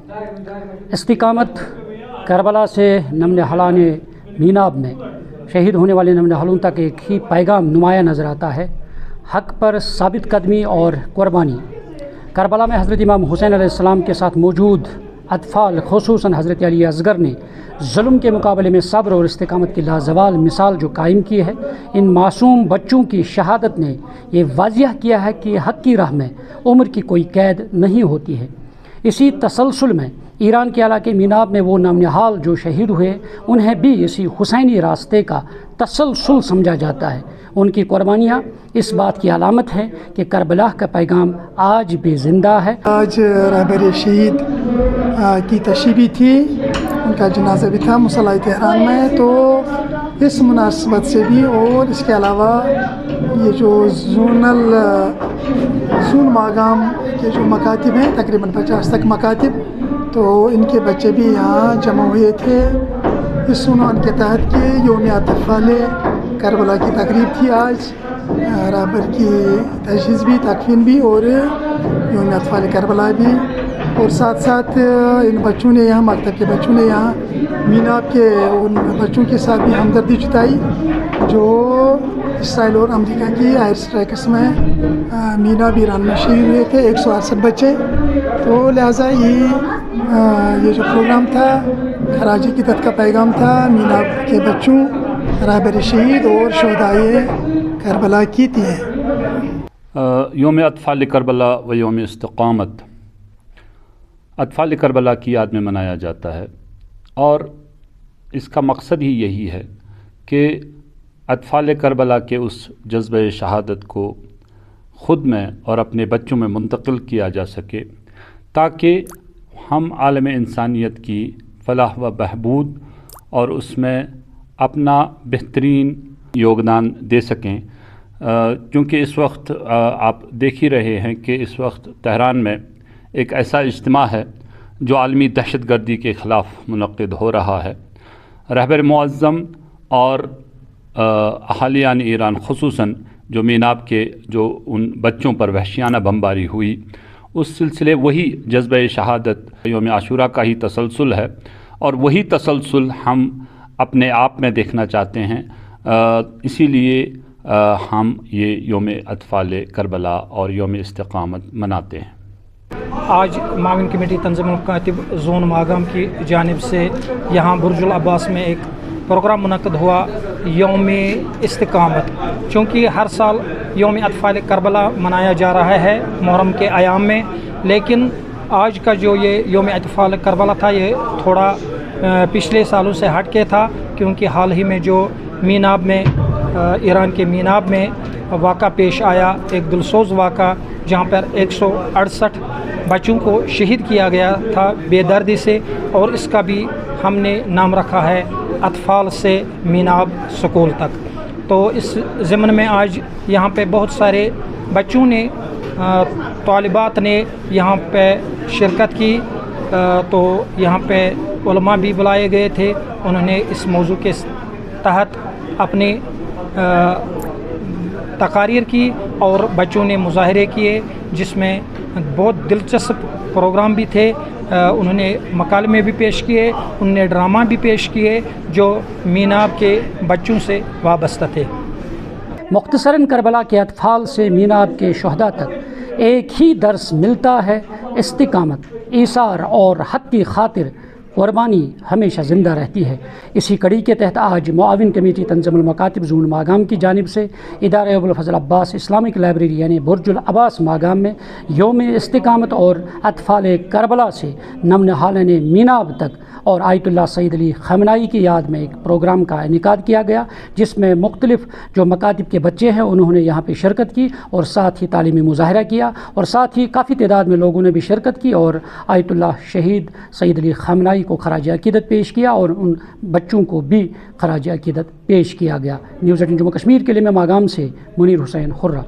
इस्तिकामत Karbala से नमन हलाने मीनाब में शहीद होने वाले नमन हलों तक एक ही पैगाम नुमाया नज़र आता है, हक़ पर साबित कदमी और क़ुरबानी। करबला में हज़रत इमाम हुसैन अलैहिस्सलाम के साथ मौजूद अतफ़ाल खुसूसन हज़रत अली असगर ने जुल्म के मुकाबले में सब्र और इस्तिकामत की लाजवाल मिसाल जो कायम की है। इन मासूम बच्चों की शहादत ने ये वाज़िह किया है कि हक़ की राह में उम्र की कोई कैद नहीं होती है। इसी तसलसल में ईरान के इलाके मीनाब में वो नामनिहाल जो शहीद हुए, उन्हें भी इसी हुसैनी रास्ते का तसलसल समझा जाता है। उनकी कुर्बानियाँ इस बात की अलामत है कि करबला का पैगाम आज भी ज़िंदा है। आज रहबर शहीद की तशरीफ़ी थी, उनका जनाजा भी था मुसल्ला तेहरान में, तो इस मुनासबत से भी और इसके अलावा ये जो ज़ून मागाम के जो मकातिब हैं, तकरीबन 50 तक मकातिब, तो इनके बच्चे भी यहाँ जमा हुए थे। इस उन्वान के तहत कि यौम अतफ़ाल करबला की तकरीब थी आज, रहबर की तजहीज़ भी, तकफ़ीन भी और यौम अतफ़ाल करबला भी, और साथ साथ इन बच्चों ने यहाँ, मकतब के बच्चों ने यहाँ मीनाब के उन बच्चों के साथ भी हमदर्दी जताई जो इसराइल और अमेरिका की एयर स्ट्राइक्स में मीनाब ईरान में शहीद हुए थे, 168 बच्चे। तो लिहाजा ये जो प्रोग्राम था खराज अक़ीदत का पैगाम था मीनाब के बच्चों, रहबर शहीद और शहदाए करबला की थी। यौम अतफ़ाल करबला व यौम इस्तिक़ामत अतफ़ाल करबला की याद में मनाया जाता है, और इसका मकसद ही यही है कि अतफ़ाल करबला के उस जज्बे शहादत को ख़ुद में और अपने बच्चों में मुंतकिल किया जा सके, ताकि हम आलम इंसानियत की फ़लाह व बहबूद और उसमें अपना बेहतरीन योगदान दे सकें। क्योंकि इस वक्त आप देख ही रहे हैं कि इस वक्त तेहरान में एक ऐसा इज्तिमा है जो आलमी दहशत गर्दी के ख़िलाफ़ मुनक़्क़िद हो रहा है। रहबर मुअज़्ज़म और अहालियान ईरान ख़ुसूसन जो मीनाब के जो उन बच्चों पर वहशियाना बमबारी हुई, उस सिलसिले वही जज्बे शहादत यौम आशूरा का ही तसलसल है, और वही तसलसल हम अपने आप में देखना चाहते हैं। इसीलिए हम ये यौम अतफ़ाल करबला और यौम इस्तिक़ामत मनाते हैं। आज माविन कमेटी तंज़ीमुल मुकातिब ज़ोन मागाम की जानिब से यहाँ बुर्जुल अब्बास में एक प्रोग्राम मुनक़्क़िद हुआ यौम इस्तिक़ामत। चूँकि हर साल यौम अतफ़ाल करबला मनाया जा रहा है मुहर्रम के अयाम में, लेकिन आज का जो ये यौम अतफ़ाल करबला था ये थोड़ा पिछले सालों से हट के था, क्योंकि हाल ही में जो मीनाब में ईरान के मीनाब में वाक़ा पेश आया, एक दिलसोज़ वाक़ा जहाँ पर 168 बच्चों को शहीद किया गया था बेदर्दी से, और इसका भी हमने नाम रखा है अतफ़ाल से मीनाब स्कूल तक। तो इस ज़िम्न में आज यहाँ पे बहुत सारे बच्चों ने, तालिबात ने यहाँ पे शिरकत की, तो यहाँ पे उलमा भी बुलाए गए थे। उन्होंने इस मौजू के तहत अपनी तकारीर की और बच्चों ने मुज़ाहरे किए, जिसमें बहुत दिलचस्प प्रोग्राम भी थे। उन्होंने मकालमे भी पेश किए, उन्होंने ड्रामा भी पेश किए जो मीनाब के बच्चों से वाबस्ता थे। मुख्तसरन करबला के अतफ़ाल से मीनाब के शुहदा तक एक ही दर्स मिलता है, इस्तिकामत, ईसार और हक़ की खातिर कुर्बानी हमेशा ज़िंदा रहती है। इसी कड़ी के तहत आज मुआविन कमेटी तंज़ीमुल मुकातिब ज़ोन मागाम की जानिब से इदारा अबुल फ़ज़ल अब्बास इस्लामिक लाइब्रेरी यानी बुर्जुल अब्बास मागाम में यौम इस्तिकामत और अतफ़ाल करबला से नमनहालन मीनाब तक और आयतुल्लाह सईद अली ख़amenei की याद में एक प्रोग्राम का इनेकाद किया गया, जिसमें मुख्तलिफ़ जो मकातिब के बच्चे हैं उन्होंने यहाँ पर शिरकत की और साथ ही तालीमी मुज़ाहरा किया, और साथ ही काफ़ी तादाद में लोगों ने भी शिरकत की और आयतुल्लाह शहीद सईद अली ख़amenei को खराज अक़ीदत पेश किया और उन बच्चों को भी खराज अक़ीदत पेश किया गया। न्यूज़ 18 जम्मू कश्मीर के लिए मैं मागाम से मुनीर हुसैन हुर्रा।